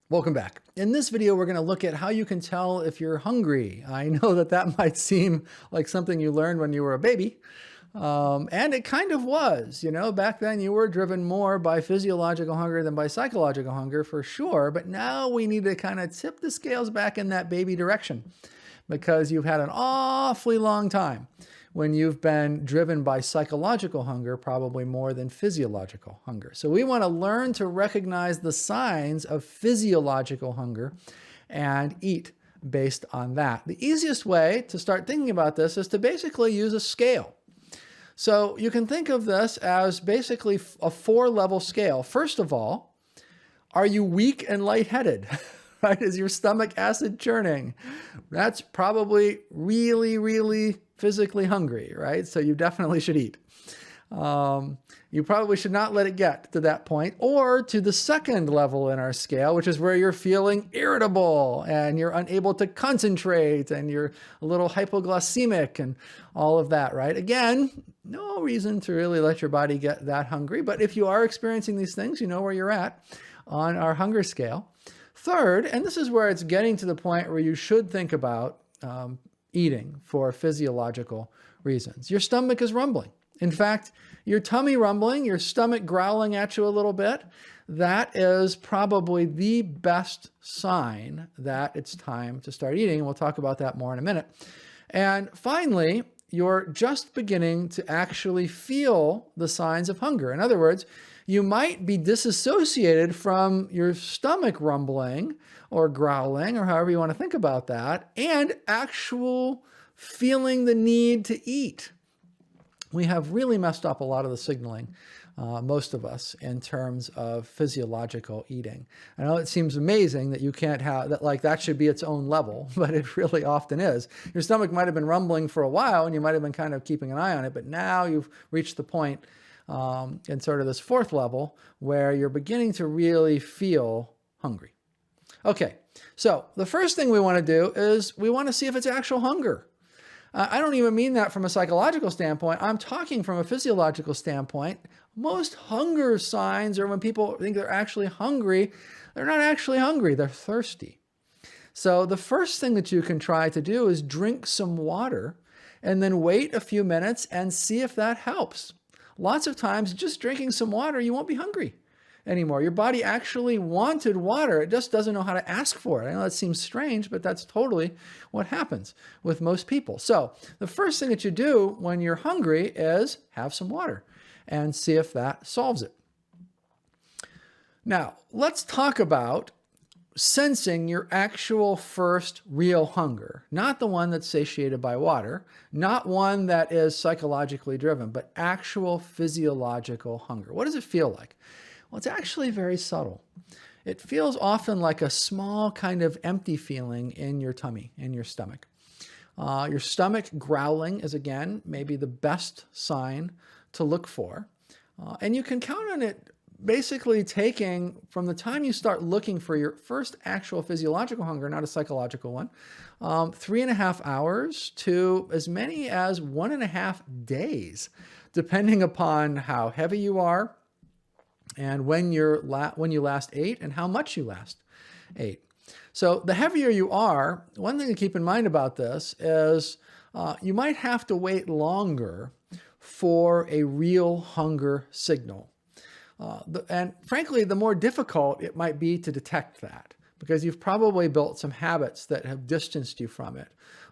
Welcome back. In this video, we're going to look at how you can tell if you're hungry. I know that that might seem like something you learned when you were a baby. And it kind of was, back then you were driven more by physiological hunger than by psychological hunger for sure. But now we need to kind of tip the scales back in that baby direction because you've had an awfully long time when you've been driven by psychological hunger, probably more than physiological hunger. So we want to learn to recognize the signs of physiological hunger and eat based on that. The easiest way to start thinking about this is to basically use a scale. So you can think of this as basically a 4-level scale. First of all, are you weak and lightheaded? Right? Is your stomach acid churning? That's probably really, really physically hungry, right? So you definitely should eat. You probably should not let it get to that point or to the second level in our scale, which is where you're feeling irritable and you're unable to concentrate and you're a little hypoglycemic and all of that, right? Again, no reason to really let your body get that hungry. But if you are experiencing these things, you know where you're at on our hunger scale. Third, and this is where it's getting to the point where you should think about eating for physiological reasons. Your stomach is rumbling. In fact, your tummy rumbling, your stomach growling at you a little bit, that is probably the best sign that it's time to start eating. We'll talk about that more in a minute. And finally, you're just beginning to actually feel the signs of hunger. In other words, you might be disassociated from your stomach rumbling or growling or however you want to think about that and actual feeling the need to eat. We have really messed up a lot of the signaling, most of us, in terms of physiological eating. I know it seems amazing that you can't have that, like that should be its own level, but it really often is. Your stomach might have been rumbling for a while and you might have been kind of keeping an eye on it, but now you've reached the point in sort of this 4th level where you're beginning to really feel hungry. Okay, so the first thing we want to do is we want to see if it's actual hunger. I don't even mean that from a psychological standpoint. I'm talking from a physiological standpoint. Most hunger signs are when people think they're actually hungry. They're not actually hungry. They're thirsty. So the first thing that you can try to do is drink some water and then wait a few minutes and see if that helps. Lots of times, just drinking some water, you won't be hungry anymore. Your body actually wanted water. It just doesn't know how to ask for it. I know that seems strange, but that's totally what happens with most people. So the first thing that you do when you're hungry is have some water and see if that solves it. Now, let's talk about sensing your actual first real hunger, not the one that's satiated by water, not one that is psychologically driven, but actual physiological hunger. What does it feel like? Well, it's actually very subtle. It feels often like a small kind of empty feeling in your tummy, in your stomach. Your stomach growling is, again, maybe the best sign to look for. And you can count on it basically taking from the time you start looking for your first actual physiological hunger, not a psychological one, 3.5 hours to as many as 1.5 days, depending upon how heavy you are and when you last ate and how much you last ate. So the heavier you are, one thing to keep in mind about this is you might have to wait longer for a real hunger signal. And frankly, the more difficult it might be to detect that because you've probably built some habits that have distanced you from it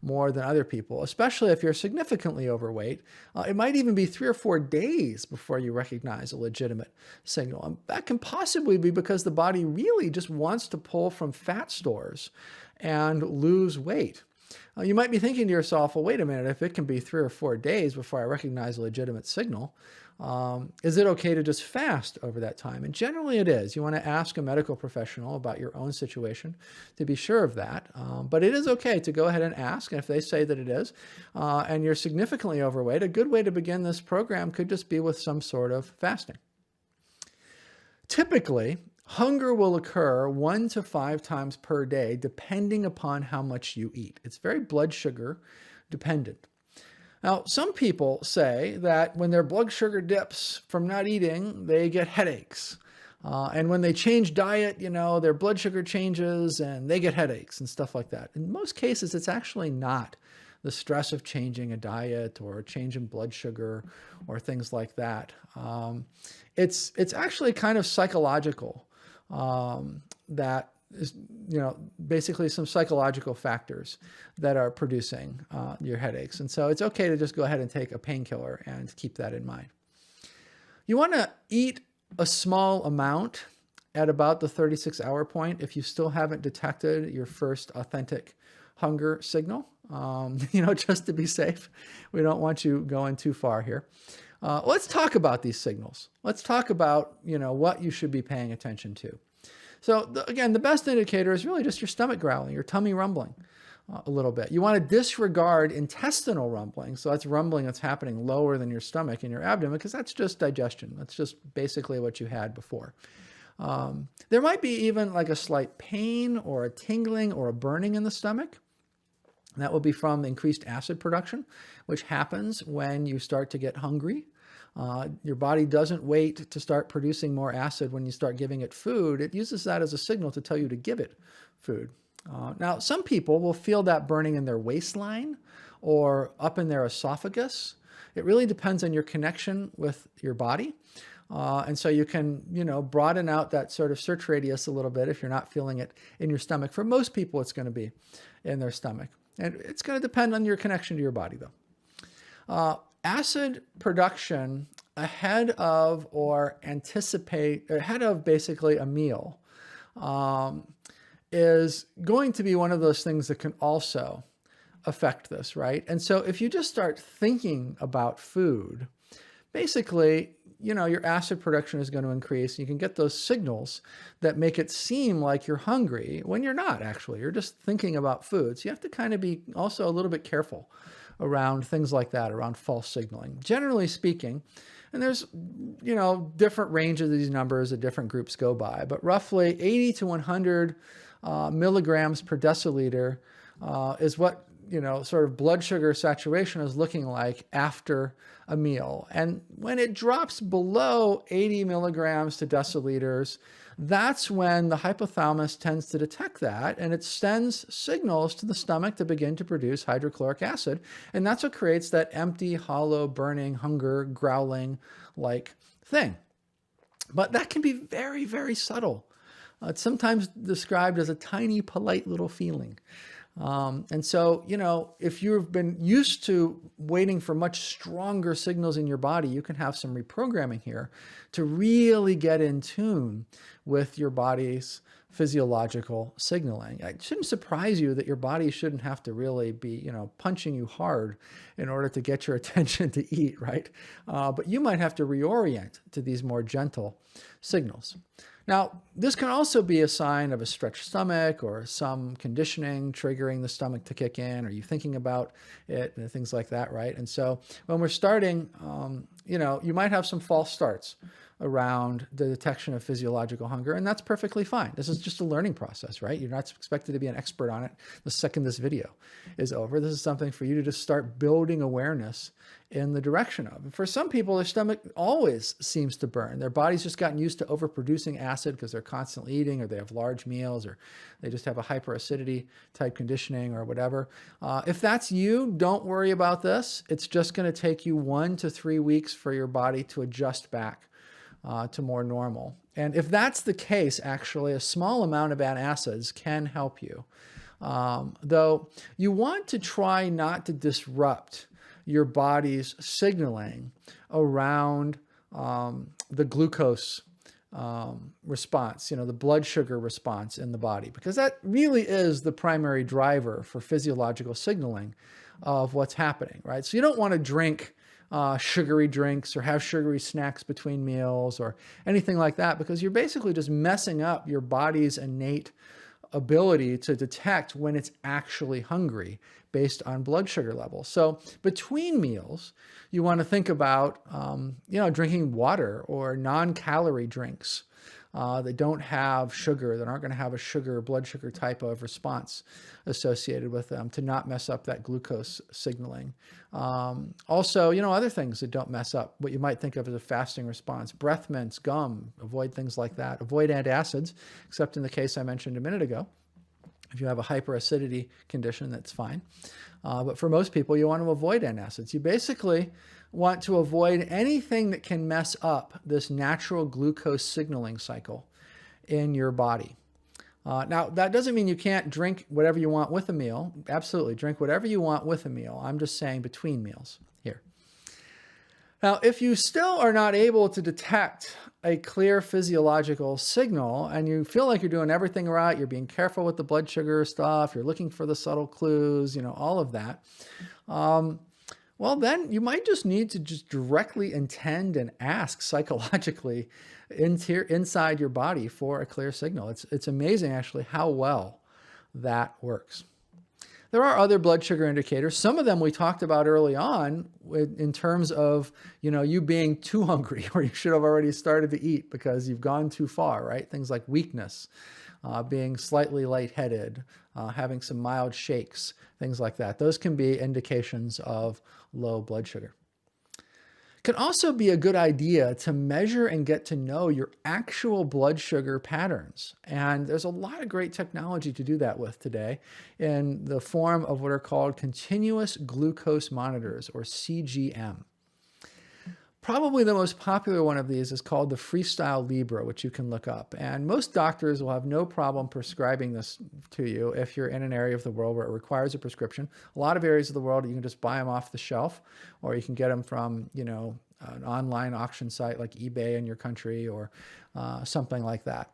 more than other people, especially if you're significantly overweight. It might even be 3 or 4 days before you recognize a legitimate signal. And that can possibly be because the body really just wants to pull from fat stores and lose weight. You might be thinking to yourself, well, wait a minute, if it can be 3 or 4 days before I recognize a legitimate signal, is it okay to just fast over that time? And generally it is. You want to ask a medical professional about your own situation to be sure of that. But it is okay to go ahead and ask. And if they say that it is, and you're significantly overweight, a good way to begin this program could just be with some sort of fasting. Typically, hunger will occur 1 to 5 times per day, depending upon how much you eat. It's very blood sugar dependent. Now, some people say that when their blood sugar dips from not eating, they get headaches. And when they change diet, their blood sugar changes and they get headaches and stuff like that. In most cases, it's actually not the stress of changing a diet or a change in blood sugar or things like that. It's actually kind of psychological, that is, basically some psychological factors that are producing your headaches. And so it's okay to just go ahead and take a painkiller and keep that in mind. You want to eat a small amount at about the 36-hour point if you still haven't detected your first authentic hunger signal, just to be safe. We don't want you going too far here. Let's talk about these signals. Let's talk about, what you should be paying attention to. So again, the best indicator is really just your stomach growling, your tummy rumbling a little bit. You want to disregard intestinal rumbling. So that's rumbling that's happening lower than your stomach in your abdomen, because that's just digestion. That's just basically what you had before. There might be even like a slight pain or a tingling or a burning in the stomach. That will be from increased acid production, which happens when you start to get hungry. Your body doesn't wait to start producing more acid when you start giving it food. It uses that as a signal to tell you to give it food. Now, some people will feel that burning in their waistline or up in their esophagus. It really depends on your connection with your body. And so you can, broaden out that sort of search radius a little bit if you're not feeling it in your stomach. For most people, it's going to be in their stomach. And it's going to depend on your connection to your body, though. Acid production ahead of basically a meal is going to be one of those things that can also affect this, right? And so if you just start thinking about food, basically, your acid production is going to increase. You can get those signals that make it seem like you're hungry when you're not actually. You're just thinking about food. So you have to kind of be also a little bit careful around things like that, around false signaling. Generally speaking, and there's, different ranges of these numbers that different groups go by, but roughly 80 to 100 milligrams per deciliter is what, sort of blood sugar saturation is looking like after a meal. And when it drops below 80 milligrams to deciliters, that's when the hypothalamus tends to detect that, and it sends signals to the stomach to begin to produce hydrochloric acid. And that's what creates that empty, hollow, burning, hunger, growling like thing. But that can be very, very subtle. It's sometimes described as a tiny, polite little feeling. And so, if you've been used to waiting for much stronger signals in your body, you can have some reprogramming here to really get in tune with your body's physiological signaling. It shouldn't surprise you that your body shouldn't have to really be, punching you hard in order to get your attention to eat, right? But you might have to reorient to these more gentle signals. Now, this can also be a sign of a stretched stomach or some conditioning triggering the stomach to kick in, or you thinking about it and things like that, right? And so when we're starting, you might have some false starts around the detection of physiological hunger, and that's perfectly fine. This is just a learning process, right? You're not expected to be an expert on it the second this video is over. This is something for you to just start building awareness in the direction of. And for some people, their stomach always seems to burn. Their body's just gotten used to overproducing acid because they're constantly eating, or they have large meals, or they just have a hyperacidity type conditioning or whatever. If that's you, don't worry about this. It's just going to take you 1 to 3 weeks for your body to adjust back to more normal. And if that's the case, actually, a small amount of antacids can help you. Though you want to try not to disrupt your body's signaling around the glucose response, the blood sugar response in the body, because that really is the primary driver for physiological signaling of what's happening, right? So you don't want to drink sugary drinks or have sugary snacks between meals or anything like that, because you're basically just messing up your body's innate ability to detect when it's actually hungry based on blood sugar levels. So between meals, you want to think about, drinking water or non-calorie drinks that don't have sugar, that aren't going to have a blood sugar type of response associated with them, to not mess up that glucose signaling. Also, other things that don't mess up what you might think of as a fasting response: breath mints, gum, avoid things like that. Avoid antacids, except in the case I mentioned a minute ago. If you have a hyperacidity condition, that's fine. But for most people, you want to avoid antacids. You basically want to avoid anything that can mess up this natural glucose signaling cycle in your body. Now, that doesn't mean you can't drink whatever you want with a meal. Absolutely, drink whatever you want with a meal. I'm just saying between meals here. Now, if you still are not able to detect a clear physiological signal and you feel like you're doing everything right, you're being careful with the blood sugar stuff, you're looking for the subtle clues, all of that, well, then you might just need to just directly intend and ask psychologically inside your body for a clear signal. It's amazing, actually, how well that works. There are other blood sugar indicators. Some of them we talked about early on in terms of, you being too hungry, or you should have already started to eat because you've gone too far, right? Things like weakness, being slightly lightheaded, having some mild shakes, things like that. Those can be indications of low blood sugar. It can also be a good idea to measure and get to know your actual blood sugar patterns. And there's a lot of great technology to do that with today in the form of what are called continuous glucose monitors, or CGM. Probably the most popular one of these is called the Freestyle Libre, which you can look up. And most doctors will have no problem prescribing this to you if you're in an area of the world where it requires a prescription. A lot of areas of the world, you can just buy them off the shelf, or you can get them from, an online auction site like eBay in your country, or something like that.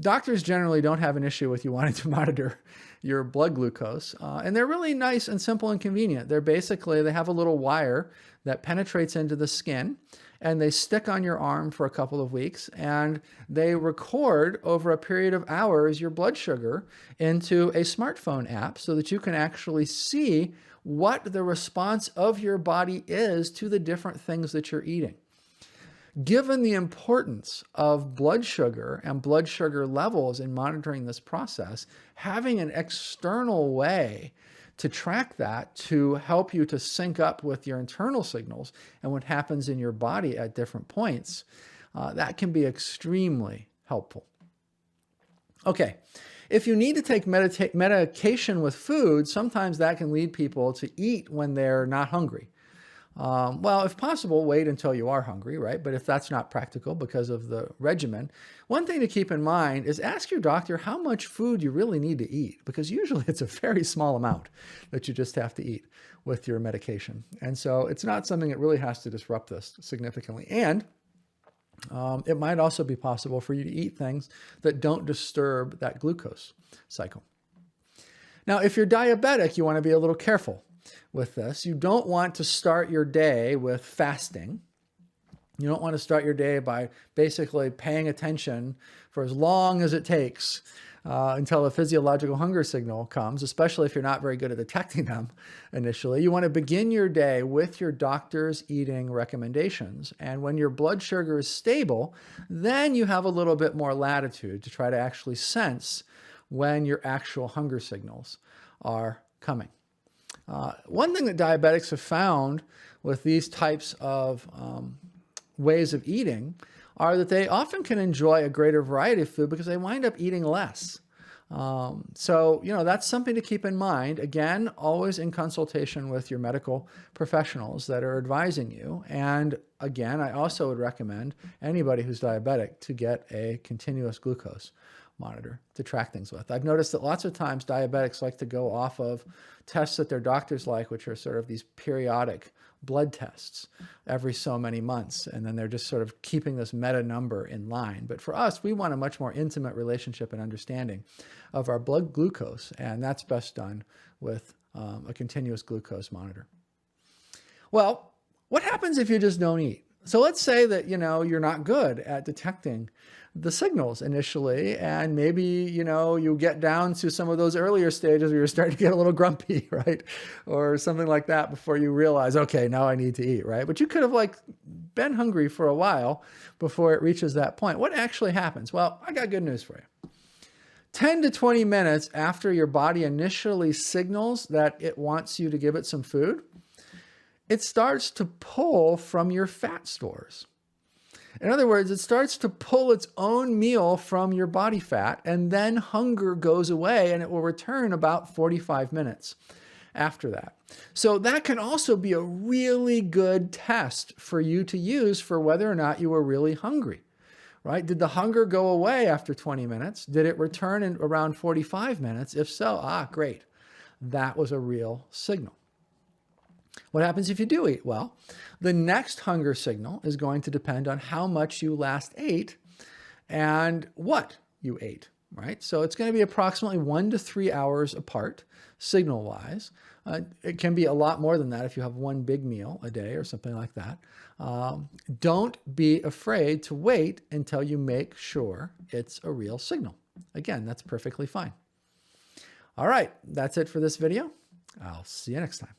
Doctors generally don't have an issue with you wanting to monitor your blood glucose. And they're really nice and simple and convenient. They have a little wire that penetrates into the skin, and they stick on your arm for a couple of weeks, and they record over a period of hours your blood sugar into a smartphone app so that you can actually see what the response of your body is to the different things that you're eating. Given the importance of blood sugar and blood sugar levels in monitoring this process, having an external way to track that to help you to sync up with your internal signals and what happens in your body at different points, that can be extremely helpful. Okay, if you need to take medication with food, sometimes that can lead people to eat when they're not hungry. Well, if possible, wait until you are hungry, right? But if that's not practical because of the regimen, one thing to keep in mind is ask your doctor how much food you really need to eat, because usually it's a very small amount that you just have to eat with your medication. And so it's not something that really has to disrupt this significantly. And it might also be possible for you to eat things that don't disturb that glucose cycle. Now, if you're diabetic, you want to be a little careful with this. You don't want to start your day with fasting. You don't want to start your day by basically paying attention for as long as it takes until a physiological hunger signal comes, especially if you're not very good at detecting them initially. You want to begin your day with your doctor's eating recommendations. And when your blood sugar is stable, then you have a little bit more latitude to try to actually sense when your actual hunger signals are coming. One thing that diabetics have found with these types of ways of eating are that they often can enjoy a greater variety of food because they wind up eating less. So, that's something to keep in mind. Again, always in consultation with your medical professionals that are advising you. And again, I also would recommend anybody who's diabetic to get a continuous glucose monitor to track things with. I've noticed that lots of times diabetics like to go off of tests that their doctors like, which are sort of these periodic blood tests every so many months. And then they're just sort of keeping this meta number in line. But for us, we want a much more intimate relationship and understanding of our blood glucose. And that's best done with a continuous glucose monitor. Well, what happens if you just don't eat? So let's say that, you're not good at detecting the signals initially, and maybe, you get down to some of those earlier stages where you're starting to get a little grumpy, right? Or something like that before you realize, okay, now I need to eat, right? But you could have been hungry for a while before it reaches that point. What actually happens? Well, I got good news for you. 10 to 20 minutes after your body initially signals that it wants you to give it some food, it starts to pull from your fat stores. In other words, it starts to pull its own meal from your body fat, and then hunger goes away and it will return about 45 minutes after that. So that can also be a really good test for you to use for whether or not you were really hungry, right? Did the hunger go away after 20 minutes? Did it return in around 45 minutes? If so, great. That was a real signal. What happens if you do eat? Well, the next hunger signal is going to depend on how much you last ate and what you ate, right? So it's going to be approximately 1 to 3 hours apart, signal-wise. It can be a lot more than that if you have one big meal a day or something like that. Don't be afraid to wait until you make sure it's a real signal. Again, that's perfectly fine. All right, that's it for this video. I'll see you next time.